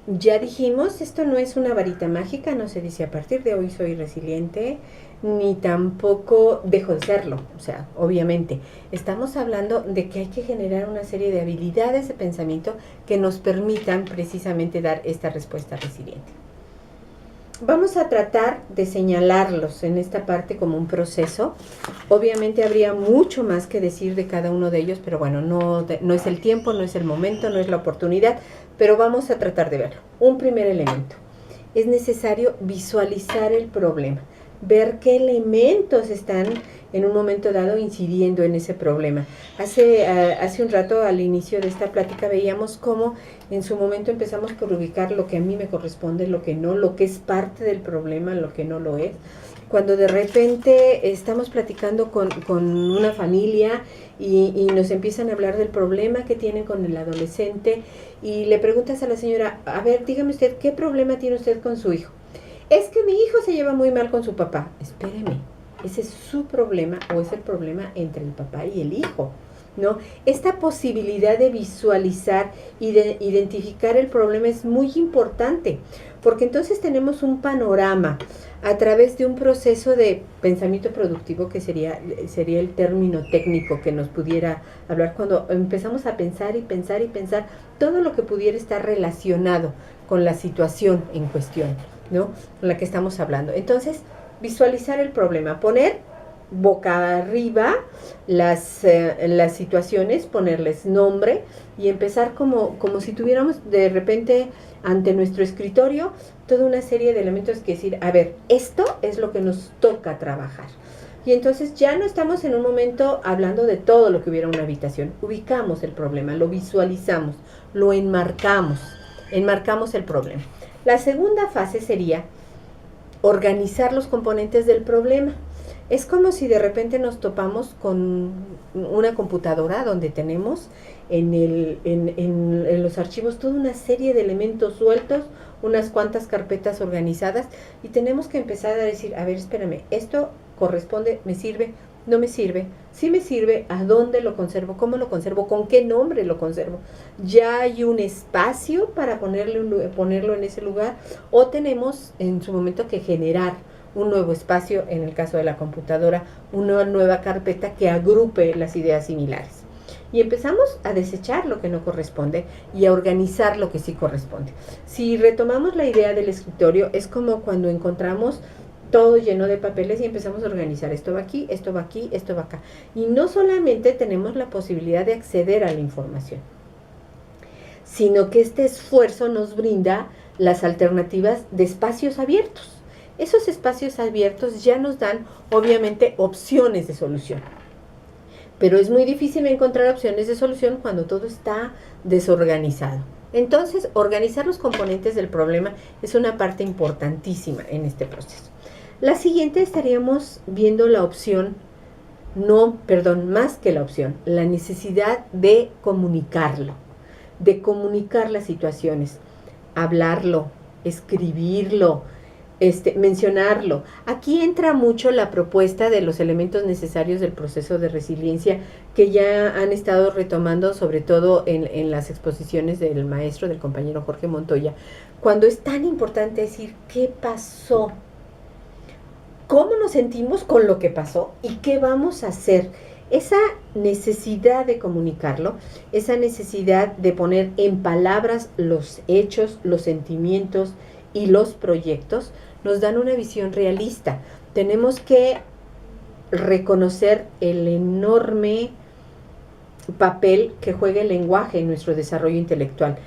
Ya dijimos, esto no es una varita mágica, no se dice a partir de hoy soy resiliente, ni tampoco dejo de serlo. O sea, obviamente, estamos hablando de que hay que generar una serie de habilidades de pensamiento que nos permitan precisamente dar esta respuesta resiliente. Vamos a tratar de señalarlos en esta parte como un proceso. Obviamente habría mucho más que decir de cada uno de ellos, pero bueno, no es el tiempo, no es el momento, no es la oportunidad, pero vamos a tratar de verlo. Un primer elemento. Es necesario visualizar el problema, ver qué elementos están en un momento dado incidiendo en ese problema. Hace un rato, al inicio de esta plática, veíamos cómo en su momento empezamos por ubicar lo que a mí me corresponde, lo que no, lo que es parte del problema, lo que no lo es. Cuando de repente estamos platicando con una familia y nos empiezan a hablar del problema que tienen con el adolescente y le preguntas a la señora, a ver, dígame usted, ¿qué problema tiene usted con su hijo? Es que mi hijo se lleva muy mal con su papá. Espéreme, ese es su problema o es el problema entre el papá y el hijo, ¿no? Esta posibilidad de visualizar y de identificar el problema es muy importante, porque entonces tenemos un panorama a través de un proceso de pensamiento productivo, que sería el término técnico que nos pudiera hablar cuando empezamos a pensar y pensar y pensar todo lo que pudiera estar relacionado con la situación en cuestión, ¿no? Con la que estamos hablando. Entonces, visualizar el problema, poner boca arriba las situaciones, ponerles nombre y empezar como si tuviéramos de repente ante nuestro escritorio toda una serie de elementos que decir, a ver, esto es lo que nos toca trabajar. Y entonces ya no estamos en un momento hablando de todo lo que hubiera en una habitación. Ubicamos el problema, lo visualizamos, lo enmarcamos el problema. La segunda fase sería organizar los componentes del problema. Es como si de repente nos topamos con una computadora donde tenemos en los archivos toda una serie de elementos sueltos, unas cuantas carpetas organizadas, y tenemos que empezar a decir, a ver, espérame, esto corresponde, me sirve, no me sirve, si me sirve, a dónde lo conservo, cómo lo conservo, con qué nombre lo conservo. Ya hay un espacio para ponerlo en ese lugar, o tenemos en su momento que generar un nuevo espacio, en el caso de la computadora, una nueva carpeta que agrupe las ideas similares. Y empezamos a desechar lo que no corresponde y a organizar lo que sí corresponde. Si retomamos la idea del escritorio, es como cuando encontramos todo lleno de papeles y empezamos a organizar, esto va aquí, esto va aquí, esto va acá. Y no solamente tenemos la posibilidad de acceder a la información, sino que este esfuerzo nos brinda las alternativas de espacios abiertos. Esos espacios abiertos ya nos dan, obviamente, opciones de solución. Pero es muy difícil encontrar opciones de solución cuando todo está desorganizado. Entonces, organizar los componentes del problema es una parte importantísima en este proceso. La siguiente estaríamos viendo la opción, más que la opción, la necesidad de comunicarlo, de comunicar las situaciones, hablarlo, escribirlo, mencionarlo. Aquí entra mucho la propuesta de los elementos necesarios del proceso de resiliencia que ya han estado retomando, sobre todo en las exposiciones del maestro, del compañero Jorge Montoya, cuando es tan importante decir qué pasó, cómo nos sentimos con lo que pasó y qué vamos a hacer. Esa necesidad de comunicarlo, esa necesidad de poner en palabras los hechos, los sentimientos y los proyectos, nos dan una visión realista. Tenemos que reconocer el enorme papel que juega el lenguaje en nuestro desarrollo intelectual.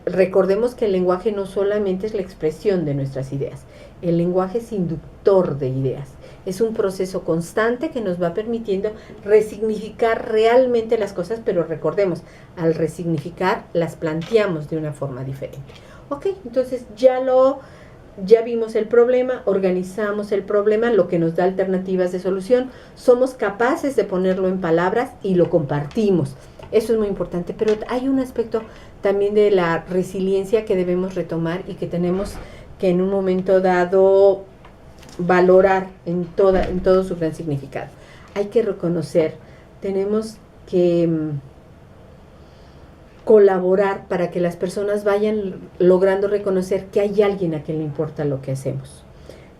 Recordemos que el lenguaje no solamente es la expresión de nuestras ideas, el lenguaje es inductor de ideas. Es un proceso constante que nos va permitiendo resignificar realmente las cosas, pero recordemos, al resignificar las planteamos de una forma diferente. Ok, entonces ya vimos el problema, organizamos el problema, lo que nos da alternativas de solución, somos capaces de ponerlo en palabras y lo compartimos. Eso es muy importante, pero hay un aspecto también de la resiliencia que debemos retomar y que tenemos que en un momento dado valorar en todo su gran significado. Hay que reconocer, tenemos que colaborar para que las personas vayan logrando reconocer que hay alguien a quien le importa lo que hacemos,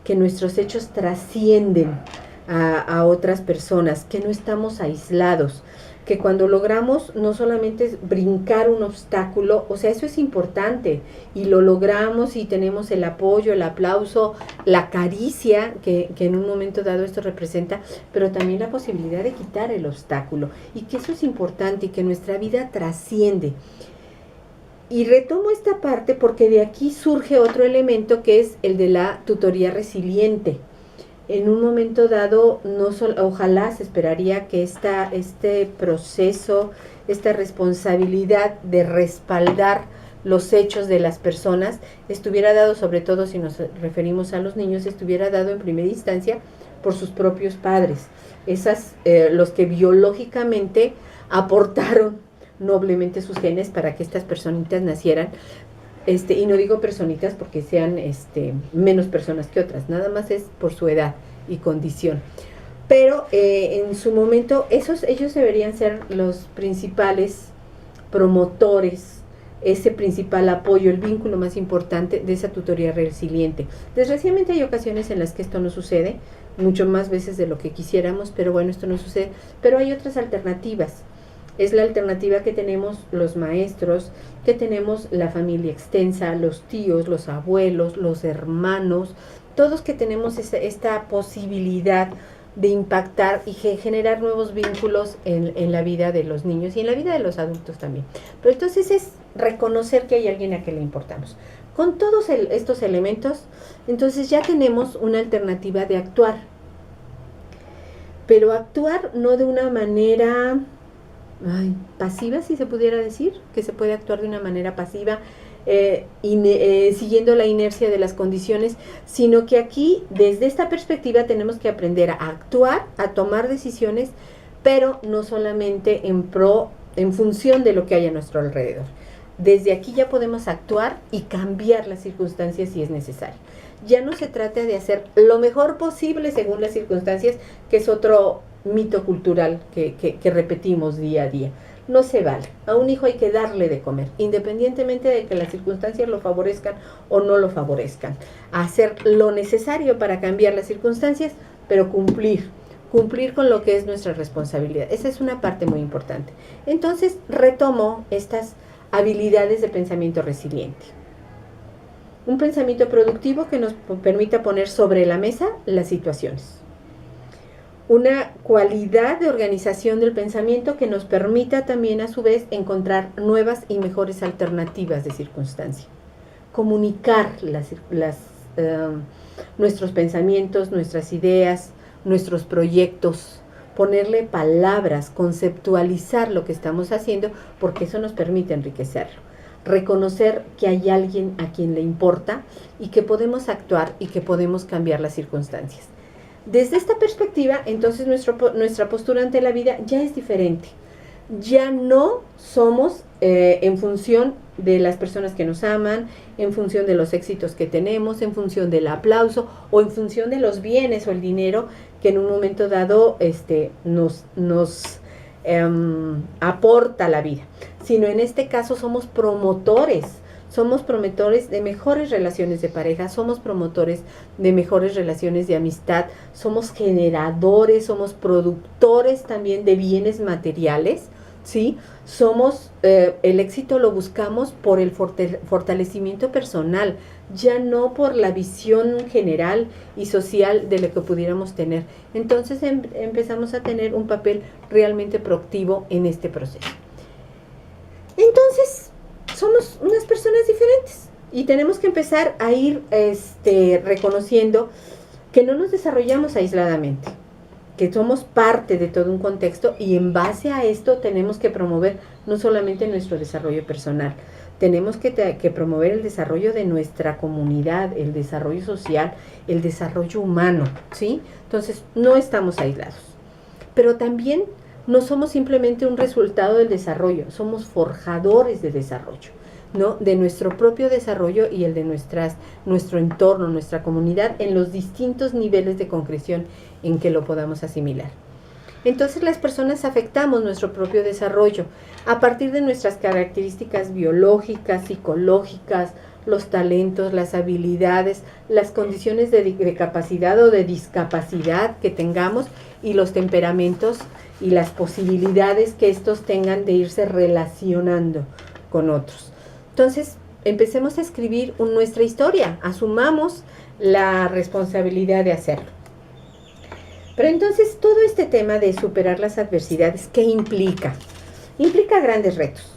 que nuestros hechos trascienden a otras personas, que no estamos aislados, que cuando logramos no solamente brincar un obstáculo, o sea, eso es importante, y lo logramos y tenemos el apoyo, el aplauso, la caricia que en un momento dado esto representa, pero también la posibilidad de quitar el obstáculo, y que eso es importante y que nuestra vida trasciende. Y retomo esta parte porque de aquí surge otro elemento que es el de la tutoría resiliente. En un momento dado, ojalá se esperaría que este proceso, esta responsabilidad de respaldar los hechos de las personas, estuviera dado, sobre todo si nos referimos a los niños, estuviera dado en primera instancia por sus propios padres, los que biológicamente aportaron noblemente sus genes para que estas personitas nacieran. Y no digo personitas porque sean menos personas que otras, nada más es por su edad y condición. Pero en su momento ellos deberían ser los principales promotores, ese principal apoyo, el vínculo más importante de esa tutoría resiliente. Desgraciadamente hay ocasiones en las que esto no sucede, mucho más veces de lo que quisiéramos, pero bueno, esto no sucede. Pero hay otras alternativas. Es la alternativa que tenemos los maestros, que tenemos la familia extensa, los tíos, los abuelos, los hermanos, todos que tenemos esta posibilidad de impactar y generar nuevos vínculos en la vida de los niños y en la vida de los adultos también. Pero entonces es reconocer que hay alguien a quien le importamos. Con todos estos elementos, entonces ya tenemos una alternativa de actuar. Pero actuar no de una manera pasiva, si se pudiera decir, que se puede actuar de una manera pasiva, siguiendo la inercia de las condiciones, sino que aquí, desde esta perspectiva, tenemos que aprender a actuar, a tomar decisiones, pero no solamente en función de lo que hay a nuestro alrededor. Desde aquí ya podemos actuar y cambiar las circunstancias si es necesario. Ya no se trata de hacer lo mejor posible según las circunstancias, que es otro mito cultural que repetimos día a día. No se vale. A un hijo hay que darle de comer, independientemente de que las circunstancias lo favorezcan o no lo favorezcan. Hacer lo necesario para cambiar las circunstancias, pero cumplir con lo que es nuestra responsabilidad. Esa es una parte muy importante. Entonces, retomo estas habilidades de pensamiento resiliente. Un pensamiento productivo que nos permita poner sobre la mesa las situaciones. Una cualidad de organización del pensamiento que nos permita también a su vez encontrar nuevas y mejores alternativas de circunstancia. Comunicar nuestros pensamientos, nuestras ideas, nuestros proyectos, ponerle palabras, conceptualizar lo que estamos haciendo, porque eso nos permite enriquecerlo. Reconocer que hay alguien a quien le importa y que podemos actuar y que podemos cambiar las circunstancias. Desde esta perspectiva, entonces nuestra postura ante la vida ya es diferente. Ya no somos en función de las personas que nos aman, en función de los éxitos que tenemos, en función del aplauso o en función de los bienes o el dinero que en un momento dado nos aporta la vida, sino en este caso somos promotores de mejores relaciones de pareja, somos promotores de mejores relaciones de amistad, somos generadores, somos productores también de bienes materiales, ¿sí? El éxito lo buscamos por el fortalecimiento personal, ya no por la visión general y social de lo que pudiéramos tener. Entonces empezamos a tener un papel realmente proactivo en este proceso. Entonces, somos unas personas diferentes y tenemos que empezar a ir reconociendo que no nos desarrollamos aisladamente, que somos parte de todo un contexto y en base a esto tenemos que promover no solamente nuestro desarrollo personal, tenemos que promover el desarrollo de nuestra comunidad, el desarrollo social, el desarrollo humano, ¿sí? Entonces, no estamos aislados, pero también no somos simplemente un resultado del desarrollo, somos forjadores de desarrollo, ¿no? De nuestro propio desarrollo y el de nuestro entorno, nuestra comunidad, en los distintos niveles de concreción en que lo podamos asimilar. Entonces las personas afectamos nuestro propio desarrollo a partir de nuestras características biológicas, psicológicas, los talentos, las habilidades, las condiciones de capacidad o de discapacidad que tengamos y los temperamentos y las posibilidades que estos tengan de irse relacionando con otros. Entonces, empecemos a escribir nuestra historia, asumamos la responsabilidad de hacerlo. Pero entonces, todo este tema de superar las adversidades, ¿qué implica? Implica grandes retos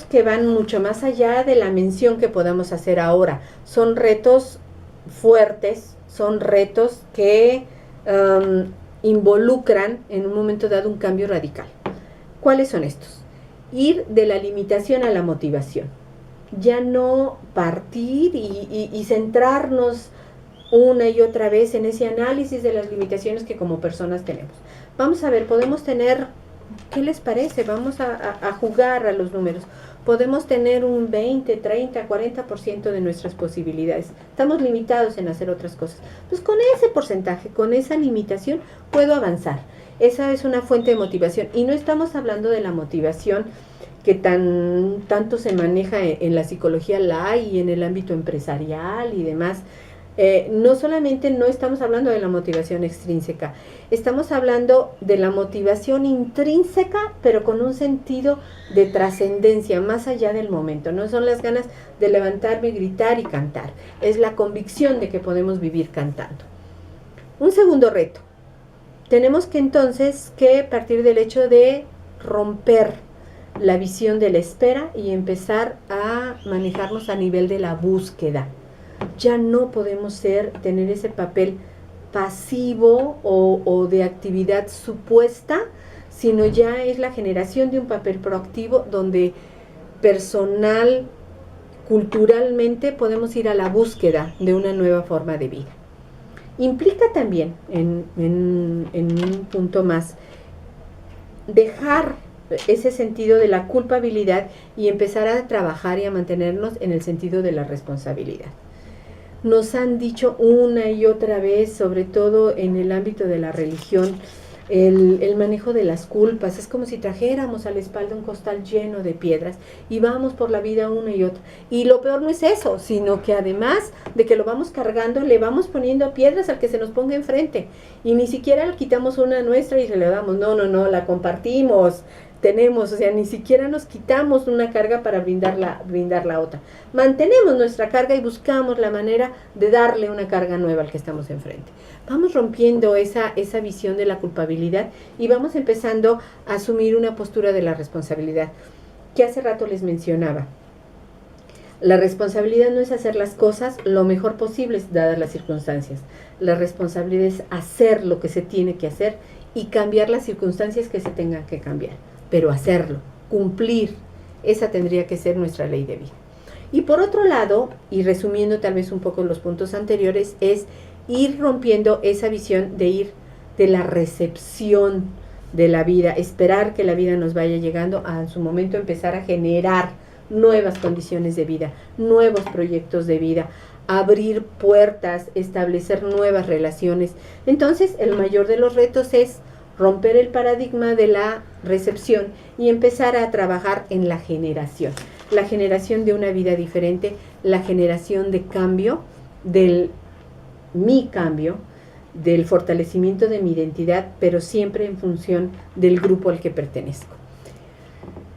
que van mucho más allá de la mención que podamos hacer ahora. Son retos fuertes, son retos que involucran en un momento dado un cambio radical. ¿Cuáles son estos? Ir de la limitación a la motivación. Ya no partir y centrarnos una y otra vez en ese análisis de las limitaciones que como personas tenemos. Vamos a ver, podemos tener, ¿qué les parece? Vamos a jugar a los números. Podemos tener un 20, 30, 40% de nuestras posibilidades. Estamos limitados en hacer otras cosas. Pues con ese porcentaje, con esa limitación, puedo avanzar. Esa es una fuente de motivación. Y no estamos hablando de la motivación que tanto se maneja en la psicología y en el ámbito empresarial y demás. No solamente no estamos hablando de la motivación extrínseca, estamos hablando de la motivación intrínseca, pero con un sentido de trascendencia, más allá del momento. No son las ganas de levantarme, gritar y cantar, es la convicción de que podemos vivir cantando. Un segundo reto, tenemos que entonces que partir del hecho de romper la visión de la espera y empezar a manejarnos a nivel de la búsqueda. Ya no podemos tener ese papel pasivo o de actividad supuesta, sino ya es la generación de un papel proactivo donde personal, culturalmente podemos ir a la búsqueda de una nueva forma de vida. Implica también, en un punto más, dejar ese sentido de la culpabilidad y empezar a trabajar y a mantenernos en el sentido de la responsabilidad. Nos han dicho una y otra vez, sobre todo en el ámbito de la religión, el manejo de las culpas. Es como si trajéramos a la espalda un costal lleno de piedras y vamos por la vida una y otra. Y lo peor no es eso, sino que además de que lo vamos cargando, le vamos poniendo piedras al que se nos ponga enfrente. Y ni siquiera le quitamos una nuestra y se la damos. No, la compartimos. Tenemos, o sea, ni siquiera nos quitamos una carga para brindar la otra. Mantenemos nuestra carga y buscamos la manera de darle una carga nueva al que estamos enfrente. Vamos rompiendo esa visión de la culpabilidad y vamos empezando a asumir una postura de la responsabilidad, que hace rato les mencionaba. La responsabilidad no es hacer las cosas lo mejor posible dadas las circunstancias. La responsabilidad es hacer lo que se tiene que hacer y cambiar las circunstancias que se tengan que cambiar. Pero hacerlo, cumplir, esa tendría que ser nuestra ley de vida. Y por otro lado, y resumiendo tal vez un poco los puntos anteriores, es ir rompiendo esa visión de ir de la recepción de la vida, esperar que la vida nos vaya llegando, a su momento empezar a generar nuevas condiciones de vida, nuevos proyectos de vida, abrir puertas, establecer nuevas relaciones. Entonces, el mayor de los retos es romper el paradigma de la recepción y empezar a trabajar en la generación de una vida diferente, la generación de cambio, mi cambio, del fortalecimiento de mi identidad, pero siempre en función del grupo al que pertenezco.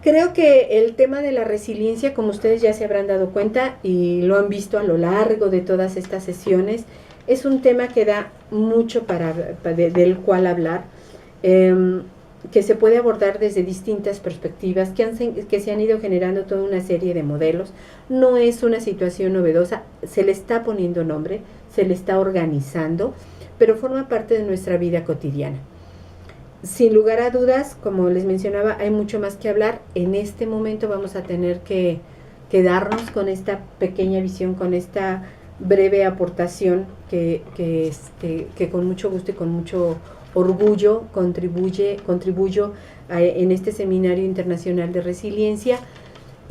Creo que el tema de la resiliencia, como ustedes ya se habrán dado cuenta y lo han visto a lo largo de todas estas sesiones, es un tema que da mucho del cual hablar. Que se puede abordar desde distintas perspectivas, que se han ido generando toda una serie de modelos. No es una situación novedosa, se le está poniendo nombre, se le está organizando, pero forma parte de nuestra vida cotidiana. Sin lugar a dudas, como les mencionaba, hay mucho más que hablar. En este momento vamos a tener que quedarnos con esta pequeña visión, con esta breve aportación que con mucho gusto y con mucho orgullo contribuyo en este Seminario Internacional de Resiliencia,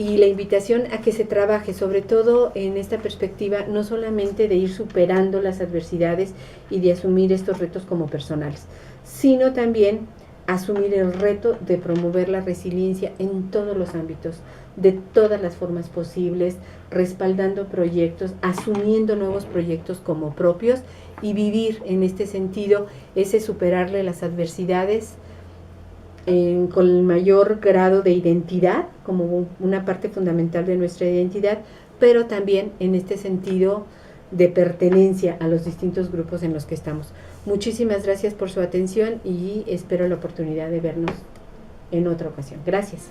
y la invitación a que se trabaje, sobre todo en esta perspectiva, no solamente de ir superando las adversidades y de asumir estos retos como personales, sino también asumir el reto de promover la resiliencia en todos los ámbitos, de todas las formas posibles, respaldando proyectos, asumiendo nuevos proyectos como propios y vivir en este sentido ese superarle las adversidades con el mayor grado de identidad, como una parte fundamental de nuestra identidad, pero también en este sentido de pertenencia a los distintos grupos en los que estamos. Muchísimas gracias por su atención y espero la oportunidad de vernos en otra ocasión. Gracias.